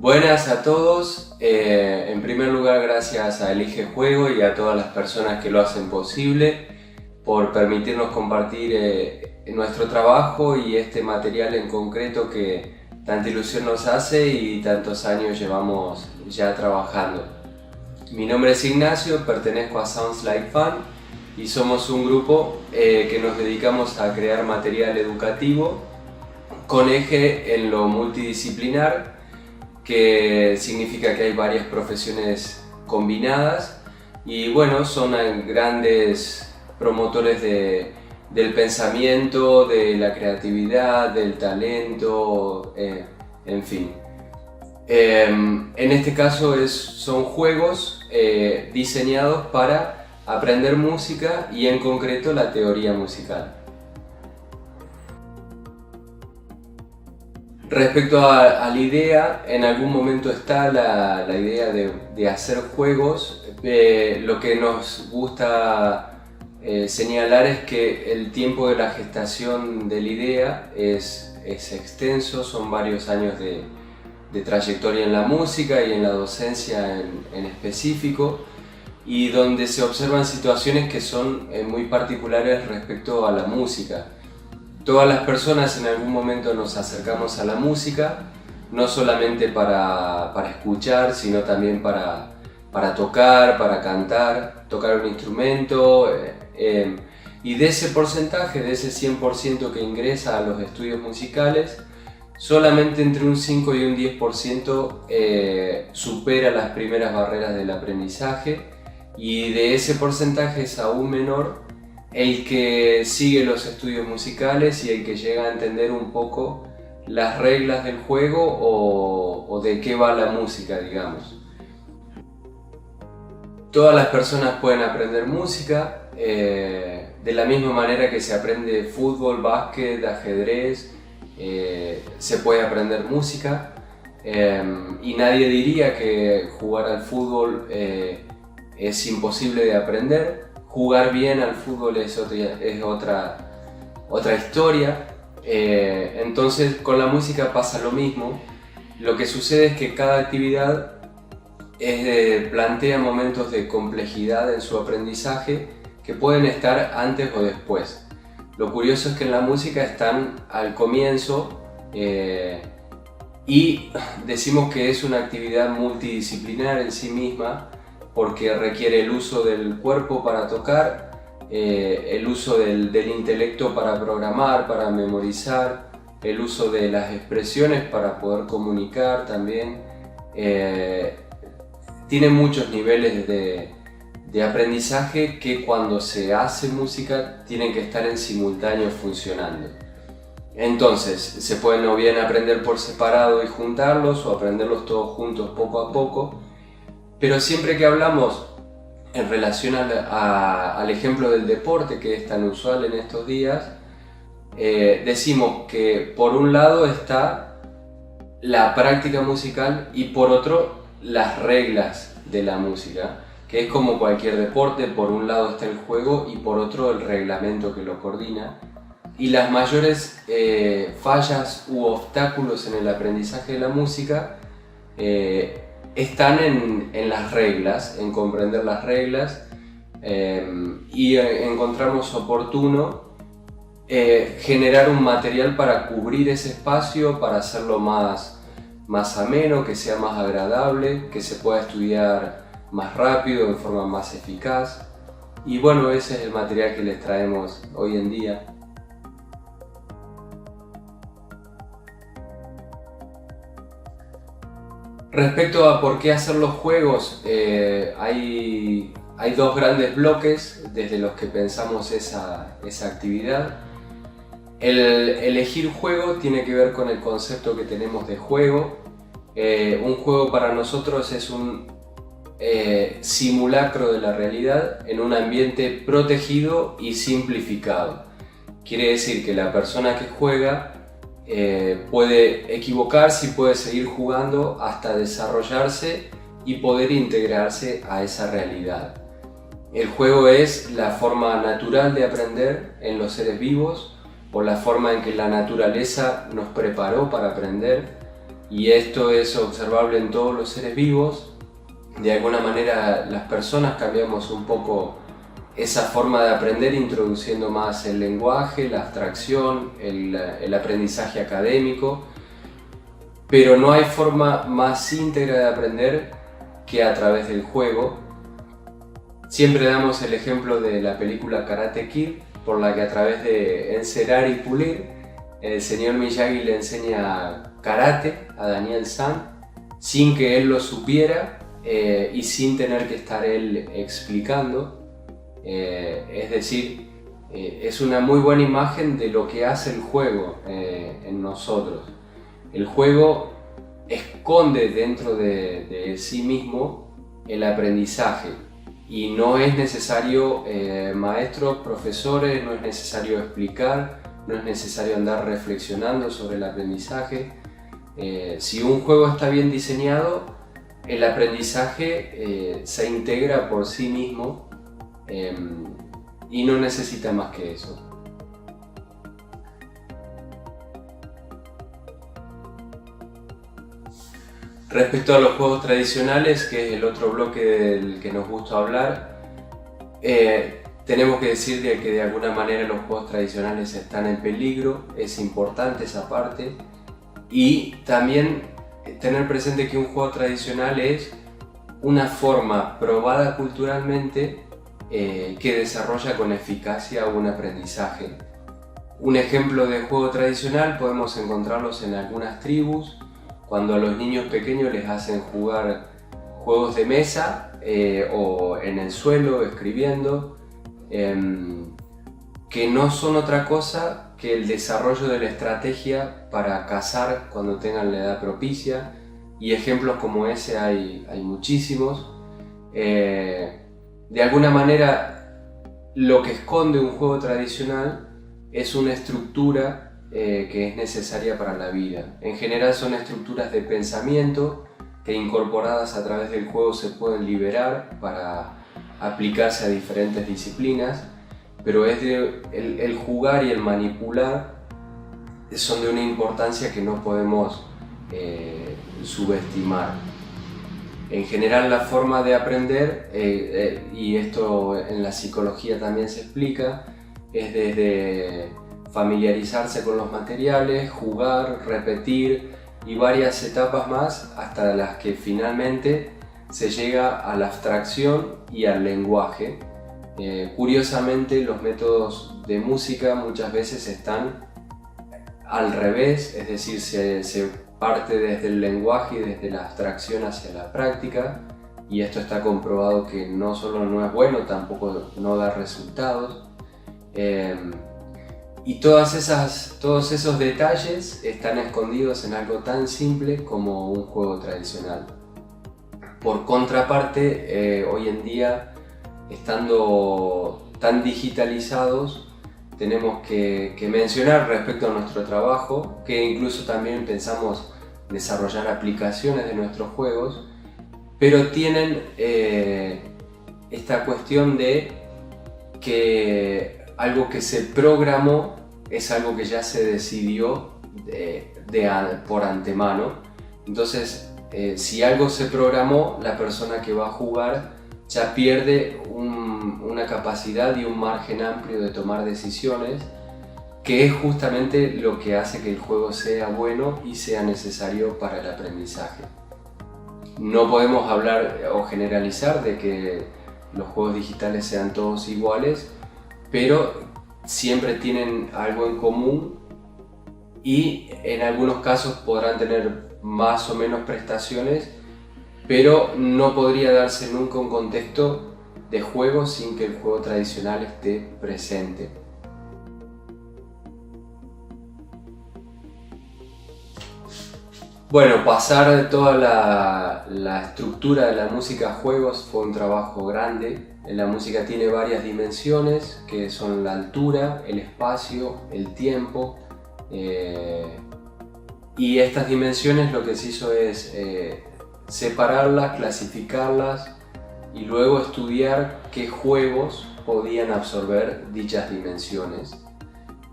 Buenas a todos, en primer lugar gracias a Elige Juego y a todas las personas que lo hacen posible por permitirnos compartir nuestro trabajo y este material en concreto que tanta ilusión nos hace y tantos años llevamos ya trabajando. Mi nombre es Ignacio, pertenezco a Sounds Like Fun y somos un grupo que nos dedicamos a crear material educativo con eje en lo multidisciplinar, que significa que hay varias profesiones combinadas y bueno, son grandes promotores del pensamiento, de la creatividad, del talento, en fin. En este caso son juegos diseñados para aprender música y en concreto la teoría musical. Respecto a la idea, en algún momento está la idea de hacer juegos. Lo que nos gusta señalar es que el tiempo de la gestación de la idea es extenso, son varios años de trayectoria en la música y en la docencia en específico, y donde se observan situaciones que son muy particulares respecto a la música. Todas las personas en algún momento nos acercamos a la música, no solamente para escuchar, sino también para tocar, para cantar, tocar un instrumento, y de ese porcentaje, de ese 100% que ingresa a los estudios musicales, solamente entre un 5 y un 10% supera las primeras barreras del aprendizaje, y de ese porcentaje es aún menor el que sigue los estudios musicales y el que llega a entender un poco las reglas del juego o de qué va la música, digamos. Todas las personas pueden aprender música, de la misma manera que se aprende fútbol, básquet, ajedrez, se puede aprender música, y nadie diría que jugar al fútbol es imposible de aprender. Jugar bien al fútbol es otra historia. Entonces con la música pasa lo mismo. Lo que sucede es que cada actividad plantea momentos de complejidad en su aprendizaje que pueden estar antes o después. Lo curioso es que en la música están al comienzo, y decimos que es una actividad multidisciplinar en sí misma, porque requiere el uso del cuerpo para tocar, el uso del intelecto para programar, para memorizar, el uso de las expresiones para poder comunicar también. Tiene muchos niveles de aprendizaje que cuando se hace música tienen que estar en simultáneo funcionando. Entonces se pueden o bien aprender por separado y juntarlos, o aprenderlos todos juntos poco a poco. Pero siempre que hablamos en relación al ejemplo del deporte, que es tan usual en estos días, decimos que por un lado está la práctica musical y por otro las reglas de la música, que es como cualquier deporte. Por un lado está el juego y por otro el reglamento que lo coordina. Y las mayores fallas u obstáculos en el aprendizaje de la música están en las reglas, en comprender las reglas, y encontramos oportuno generar un material para cubrir ese espacio, para hacerlo más ameno, que sea más agradable, que se pueda estudiar más rápido, de forma más eficaz. Y bueno, ese es el material que les traemos hoy en día. Respecto a por qué hacer los juegos, hay dos grandes bloques desde los que pensamos esa actividad. El elegir juego tiene que ver con el concepto que tenemos de juego. Un juego para nosotros es un simulacro de la realidad en un ambiente protegido y simplificado. Quiere decir que la persona que juega puede equivocarse y puede seguir jugando hasta desarrollarse y poder integrarse a esa realidad. El juego es la forma natural de aprender en los seres vivos, por la forma en que la naturaleza nos preparó para aprender. y esto es observable en todos los seres vivos. De alguna manera las personas cambiamos un poco esa forma de aprender introduciendo más el lenguaje, la abstracción, el aprendizaje académico, pero no hay forma más íntegra de aprender que a través del juego. Siempre damos el ejemplo de la película Karate Kid, por la que a través de encerar y pulir, el señor Miyagi le enseña karate a Daniel San sin que él lo supiera y sin tener que estar él explicando. Es decir, es una muy buena imagen de lo que hace el juego en nosotros. El juego esconde dentro de sí mismo el aprendizaje y no es necesario maestros, profesores, no es necesario explicar, no es necesario andar reflexionando sobre el aprendizaje. Si un juego está bien diseñado, el aprendizaje se integra por sí mismo y no necesita más que eso. Respecto a los juegos tradicionales, que es el otro bloque del que nos gusta hablar, tenemos que decir que de alguna manera los juegos tradicionales están en peligro, es importante esa parte, y también tener presente que un juego tradicional es una forma probada culturalmente que desarrolla con eficacia un aprendizaje. Un ejemplo de juego tradicional podemos encontrarlos en algunas tribus, cuando a los niños pequeños les hacen jugar juegos de mesa o en el suelo escribiendo, que no son otra cosa que el desarrollo de la estrategia para cazar cuando tengan la edad propicia, y ejemplos como ese hay muchísimos. De alguna manera, lo que esconde un juego tradicional es una estructura que es necesaria para la vida. En general son estructuras de pensamiento que incorporadas a través del juego se pueden liberar para aplicarse a diferentes disciplinas, pero el jugar y el manipular son de una importancia que no podemos subestimar. En general la forma de aprender, y esto en la psicología también se explica, es desde familiarizarse con los materiales, jugar, repetir y varias etapas más hasta las que finalmente se llega a la abstracción y al lenguaje. Curiosamente, los métodos de música muchas veces están al revés, es decir, se parte desde el lenguaje y desde la abstracción hacia la práctica, y esto está comprobado que no solo no es bueno, tampoco no da resultados. Y todos esos detalles están escondidos en algo tan simple como un juego tradicional. Por contraparte, hoy en día, estando tan digitalizados, tenemos que mencionar respecto a nuestro trabajo, que incluso también pensamos desarrollar aplicaciones de nuestros juegos, pero tienen esta cuestión de que algo que se programó es algo que ya se decidió por antemano. Entonces, si algo se programó, la persona que va a jugar ya pierde una capacidad y un margen amplio de tomar decisiones, que es justamente lo que hace que el juego sea bueno y sea necesario para el aprendizaje. No podemos hablar o generalizar de que los juegos digitales sean todos iguales, pero siempre tienen algo en común y en algunos casos podrán tener más o menos prestaciones, pero no podría darse nunca un contexto de juego sin que el juego tradicional esté presente. Bueno, pasar toda la estructura de la música a juegos fue un trabajo grande. La música tiene varias dimensiones, que son la altura, el espacio, el tiempo, y estas dimensiones lo que se hizo es separarlas, clasificarlas y luego estudiar qué juegos podían absorber dichas dimensiones.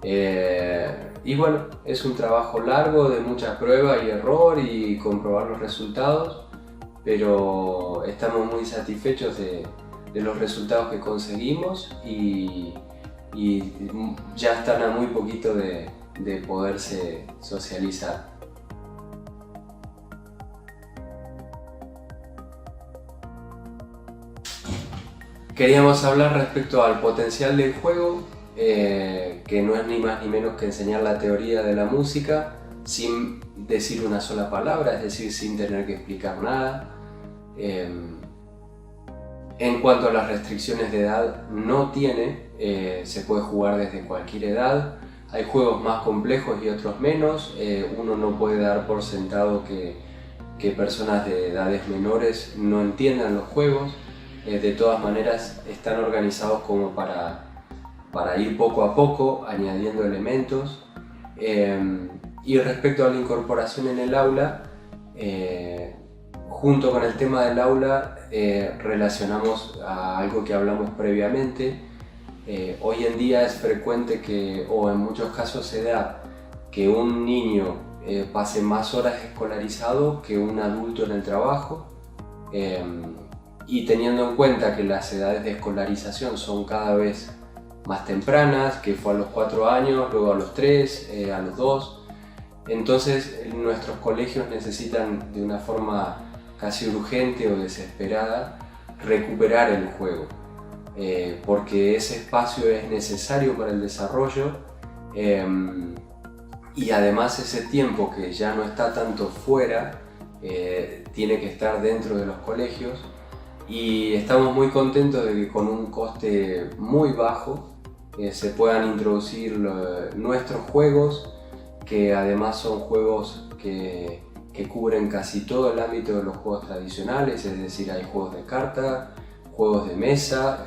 Y bueno, es un trabajo largo de mucha prueba y error y comprobar los resultados, pero estamos muy satisfechos de los resultados que conseguimos y ya están a muy poquito de poderse socializar. Queríamos hablar respecto al potencial del juego, que no es ni más ni menos que enseñar la teoría de la música sin decir una sola palabra, es decir, sin tener que explicar nada. En cuanto a las restricciones de edad, no tiene, se puede jugar desde cualquier edad. Hay juegos más complejos y otros menos. Uno no puede dar por sentado que personas de edades menores no entiendan los juegos. De todas maneras están organizados como para ir poco a poco añadiendo elementos. Y respecto a la incorporación en el aula, junto con el tema del aula relacionamos a algo que hablamos previamente. Hoy en día es frecuente que, o en muchos casos se da, que un niño pase más horas escolarizado que un adulto en el trabajo. Y teniendo en cuenta que las edades de escolarización son cada vez más tempranas, que fue a los 4 años, luego a los 3, a los 2, entonces nuestros colegios necesitan de una forma casi urgente o desesperada recuperar el juego, porque ese espacio es necesario para el desarrollo y además ese tiempo que ya no está tanto fuera tiene que estar dentro de los colegios. Y estamos muy contentos de que con un coste muy bajo se puedan introducir nuestros juegos, que además son juegos que cubren casi todo el ámbito de los juegos tradicionales, es decir, hay juegos de carta, juegos de mesa,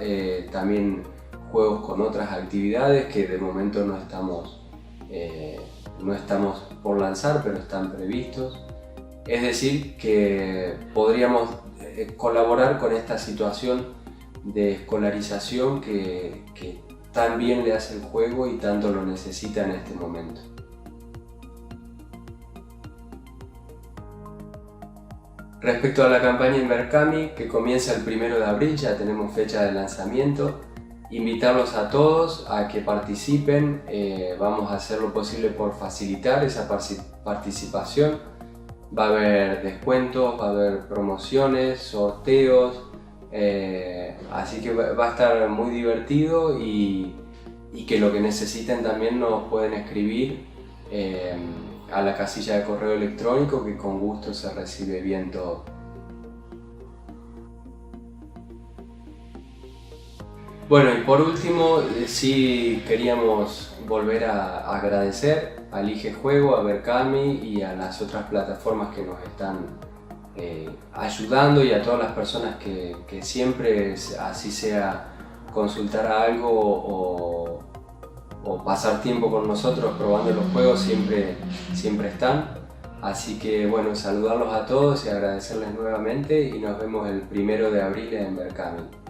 también juegos con otras actividades que de momento no estamos por lanzar, pero están previstos. Es decir, que podríamos colaborar con esta situación de escolarización que tan bien le hace el juego y tanto lo necesita en este momento. Respecto a la campaña Invercami, que comienza el 1 de abril, ya tenemos fecha de lanzamiento, invitarlos a todos a que participen. Vamos a hacer lo posible por facilitar esa participación. Va a haber descuentos, va a haber promociones, sorteos, así que va a estar muy divertido y que lo que necesiten también nos pueden escribir a la casilla de correo electrónico, que con gusto se recibe bien todo. Bueno, y por último, sí queríamos volver a agradecer a Elige Juego, a Berkami y a las otras plataformas que nos están ayudando, y a todas las personas que siempre, así sea consultar algo o pasar tiempo con nosotros probando los juegos, siempre están. Así que bueno, saludarlos a todos y agradecerles nuevamente, y nos vemos el 1 de abril en Berkami.